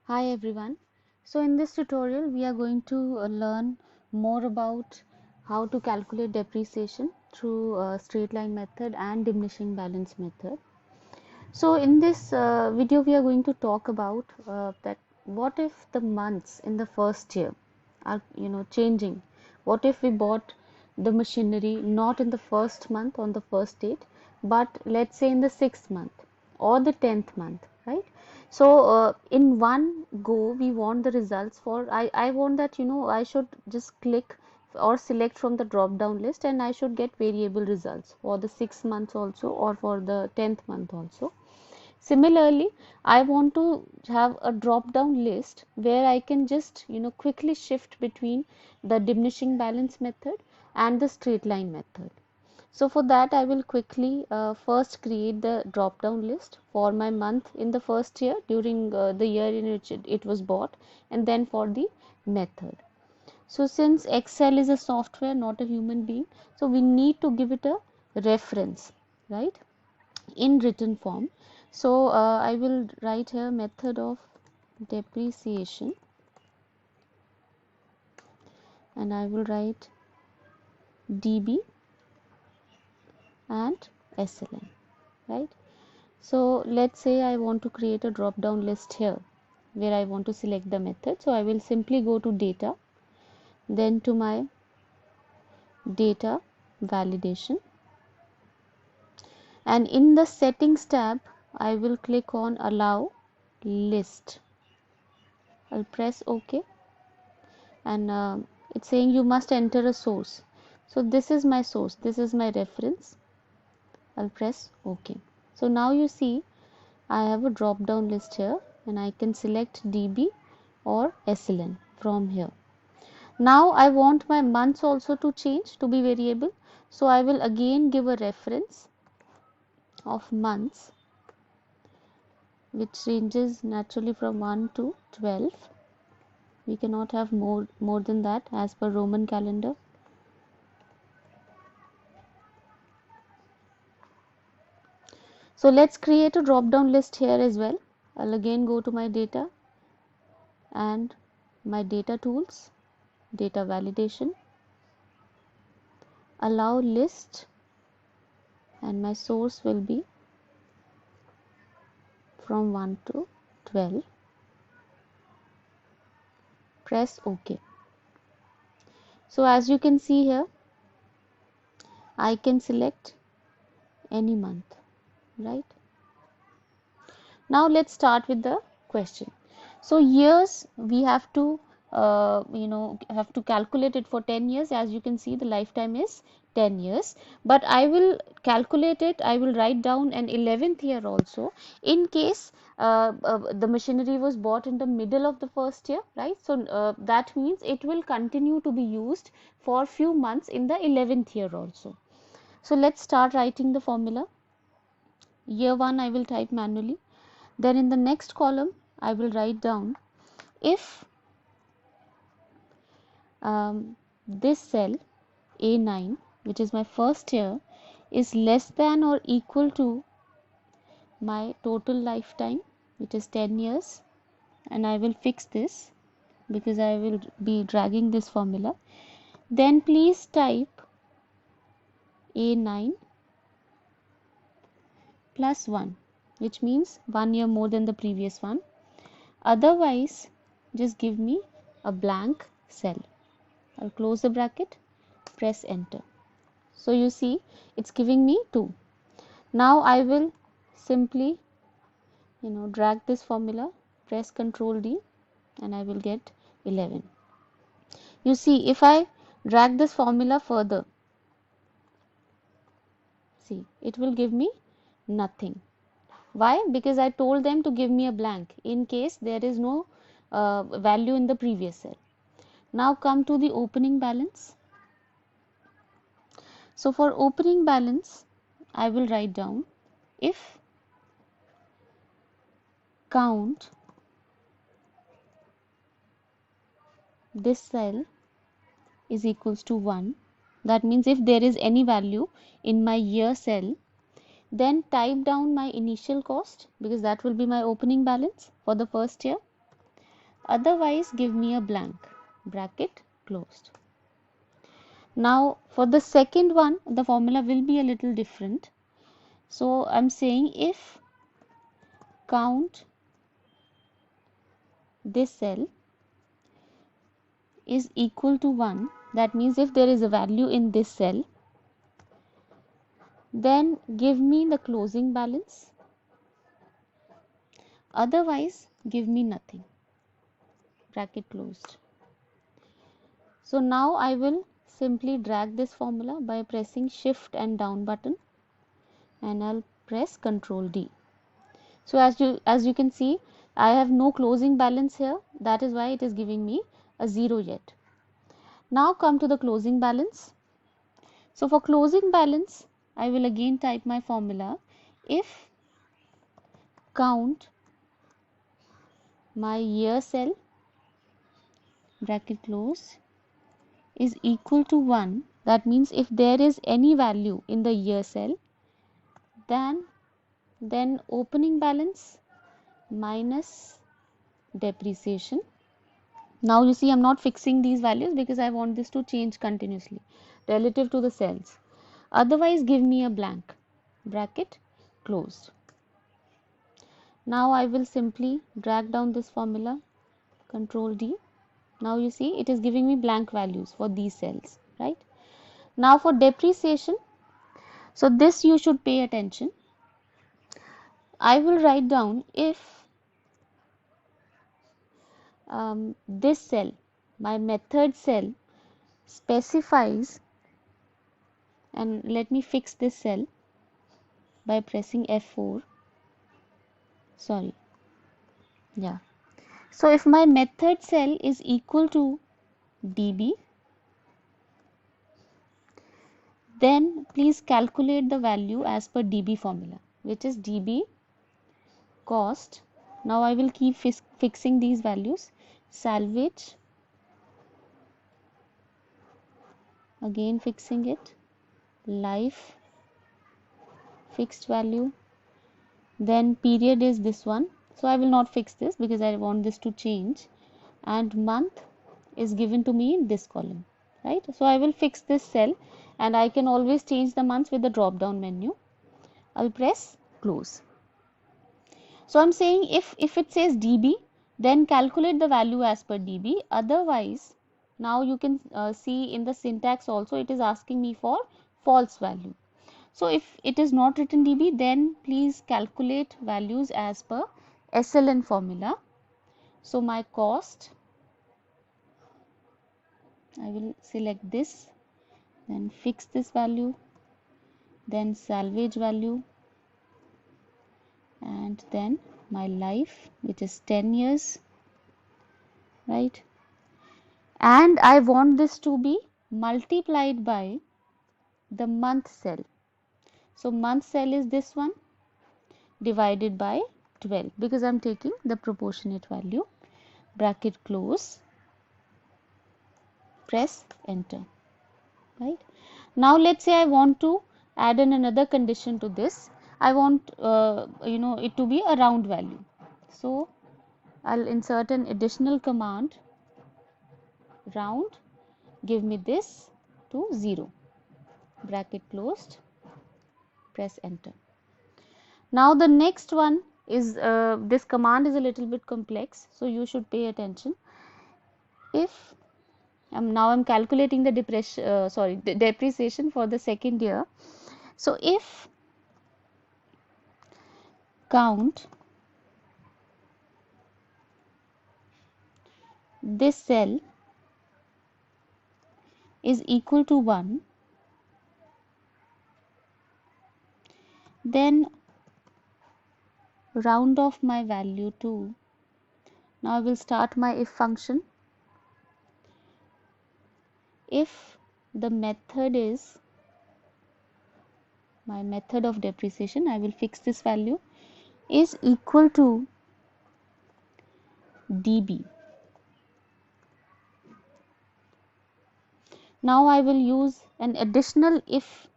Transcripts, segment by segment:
Hi everyone. So in this tutorial we are going to learn more about how to calculate depreciation through straight line method and diminishing balance method. So in this video we are going to talk about that what if the months in the first year are changing. What if we bought the machinery not in the first month on the first date, but let's say in the 6th month or the 10th month, right? So in one go we want the results for I want that I should just click or select from the drop down list and I should get variable results for the 6 months also or for the 10th month also. Similarly, I want to have a drop down list where I can just quickly shift between the diminishing balance method and the straight line method. So for that I will quickly first create the drop down list for my month in the first year during the year in which it was bought, and then for the method. So since Excel is a software, not a human being, so we need to give it a reference, right, in written form. So I will write here method of depreciation, and I will write DB and SLN, right? So let's say I want to create a drop down list here where I want to select the method. So I will simply go to data, then to my data validation, and in the settings tab I will click on allow list. I'll press OK, and it's saying you must enter a source. So this is my source, this is my reference. I'll press OK. So now you see I have a drop down list here and I can select DB or SLN from here. Now I want my months also to change to be variable. So I will again give a reference of months which ranges naturally from 1 to 12. We cannot have more than that as per Roman calendar. So let's create a drop down list here as well. I'll again go to my data and my data tools, data validation, allow list, and my source will be from 1 to 12. Press OK. So as you can see here, I can select any month, right? Now let's start with the question. So years we have to have to calculate it for 10 years. As you can see, the lifetime is 10 years, but I will calculate it, I will write down an 11th year also in case the machinery was bought in the middle of the first year, right? So that means it will continue to be used for few months in the 11th year also. So let's start writing the formula. Year 1 I will type manually. Then in the next column I will write down if this cell A9, which is my first year, is less than or equal to my total lifetime, which is 10 years, and I will fix this because I will be dragging this formula, then please type A9 plus 1, which means 1 year more than the previous one. Otherwise, just give me a blank cell. I'll close the bracket, press enter. So you see it's giving me 2. Now I will simply drag this formula, press Ctrl D, and I will get 11. You see, if I drag this formula further, see, it will give me nothing. Why? Because I told them to give me a blank in case there is no value in the previous cell. Now come to the opening balance. So for opening balance, I will write down if count this cell is equals to 1, that means if there is any value in my year cell, then type down my initial cost because that will be my opening balance for the first year. otherwise give me a blank, bracket closed. Now for the second one, the formula will be a little different. So I'm saying if count this cell is equal to 1, that means if there is a value in this cell, then give me the closing balance, otherwise give me nothing, bracket closed. So now I will simply drag this formula by pressing shift and down button, and I'll press Ctrl D. So as you can see, I have no closing balance here, that is why it is giving me a 0 yet. Now come to the closing balance. So for closing balance, I will again type my formula. If count my year cell, bracket close, is equal to 1, that means if there is any value in the year cell, then opening balance minus depreciation. Now you see I'm not fixing these values because I want this to change continuously relative to the cells. Otherwise give me a blank, bracket closed. Now I will simply drag down this formula, Ctrl D. Now you see it is giving me blank values for these cells, right? Now for depreciation, so this you should pay attention. I will write down if this cell, my method cell, specifies, and let me fix this cell by pressing F4. Sorry, yeah. So if my method cell is equal to dB, then please calculate the value as per dB formula, which is dB cost. Now I will keep fixing these values. Salvage, again fixing it. Life, fixed value. Then period is this one. So I will not fix this because I want this to change. And month is given to me in this column, right? So I will fix this cell, and I can always change the months with the drop down menu. I'll press close. So I'm saying if it says dB, then calculate the value as per dB. Otherwise, now you can see in the syntax also it is asking me for false value. So if it is not written dB, then please calculate values as per SLN formula. So my cost, I will select this, then fix this value, then salvage value, and then my life, which is 10 years, right? And I want this to be multiplied by the month cell. So month cell is this one, divided by 12, because I'm taking the proportionate value, bracket close, press enter, right? Now let's say I want to add in another condition to this. I want it to be a round value. So I'll insert an additional command, round, give me this to 0, bracket closed, press enter. Now the next one is this command is a little bit complex, so you should pay attention. If now I'm calculating the depreciation for the second year. So if count this cell is equal to 1, then round off my value to, now I will start my if function. If the method is my method of depreciation, I will fix this value, is equal to dB. Now I will use an additional if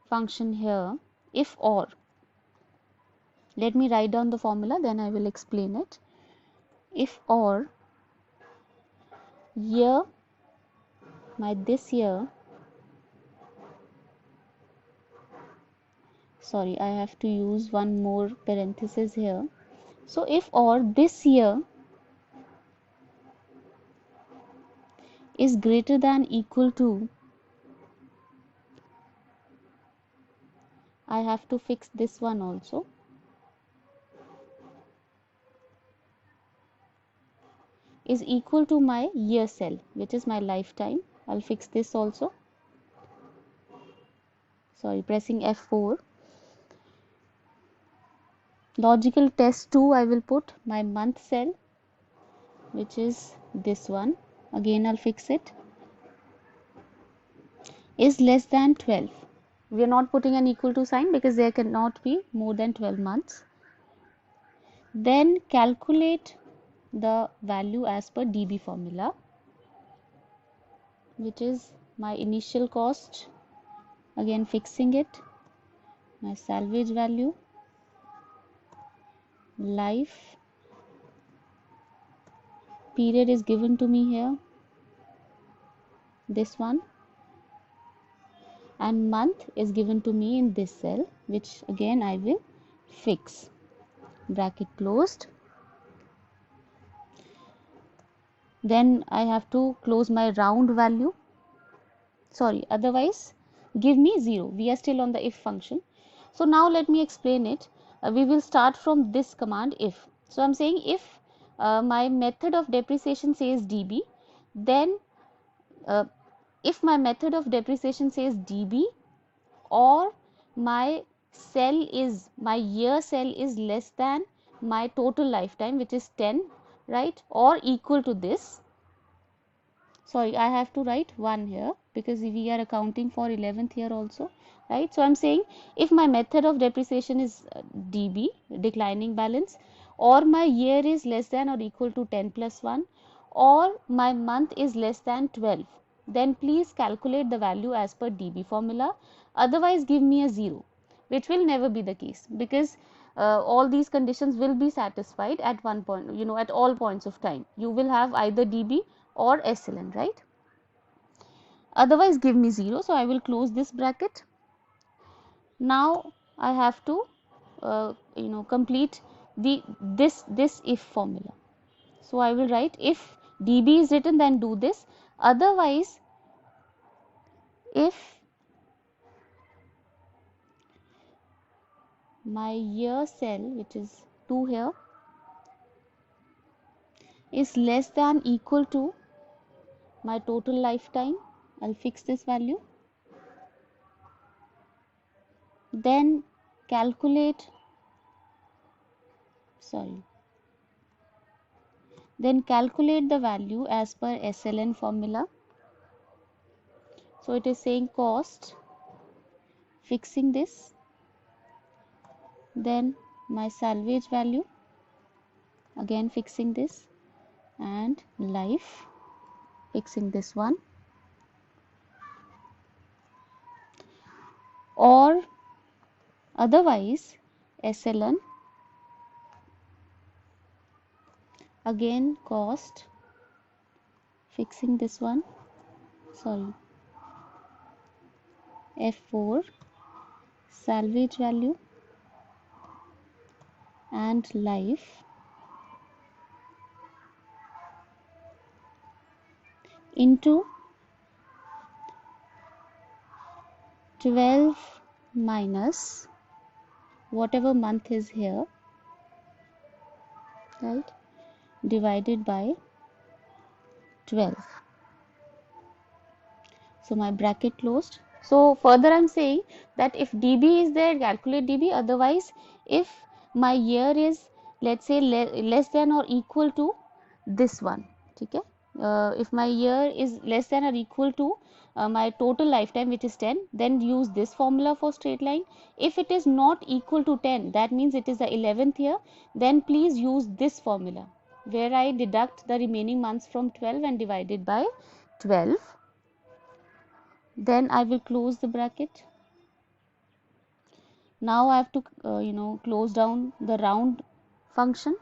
function here, if or. Let me write down the formula, then I will explain it. If or year, this year, sorry, I have to use one more parenthesis here. So if or this year is greater than equal to, I have to fix this one also, is equal to my year cell, which is my lifetime. I'll fix this also. Sorry, pressing F4. Logical test 2, I will put my month cell, which is this one. Again, I'll fix it. Is less than 12. We are not putting an equal to sign because there cannot be more than 12 months. Then calculate the value as per DB formula, which is my initial cost, again fixing it, my salvage value, life, period is given to me here, this one, and month is given to me in this cell, which again I will fix, bracket closed. Then I have to close my round value, sorry, otherwise give me 0. We are still on the if function. So now let me explain it. We will start from this command if. So I'm saying if my method of depreciation says dB, then if my method of depreciation says dB, or my year cell is less than my total lifetime, which is 10, right, or equal to this. Sorry, I have to write 1 here because we are accounting for 11th year also, right? So I'm saying if my method of depreciation is DB, declining balance, or my year is less than or equal to 10 plus 1, or my month is less than 12, then please calculate the value as per DB formula. Otherwise give me a 0, which will never be the case because all these conditions will be satisfied at one point, at all points of time. You will have either DB or SLN, right? Otherwise give me 0. So I will close this bracket. Now I have to complete this if formula. So I will write if DB is written, then do this. Otherwise, if my year cell, which is 2 here, is less than equal to my total lifetime, I'll fix this value. Then calculate the value as per SLN formula. So it is saying cost, fixing this, then my salvage value, again fixing this, and life, fixing this one. Or otherwise SLN, again cost, fixing this one, sorry, F4, salvage value and life, into 12 minus whatever month is here, right, divided by 12. So my bracket closed. So further I'm saying that if DB is there, calculate DB. Otherwise, if my year is, let's say, less than or equal to this one, okay? If my year is less than or equal to my total lifetime, which is 10, then use this formula for straight line. If it is not equal to 10, that means it is the 11th year, then please use this formula where I deduct the remaining months from 12 and divide it by 12. Then I will close the bracket. Now I have to close down the round function.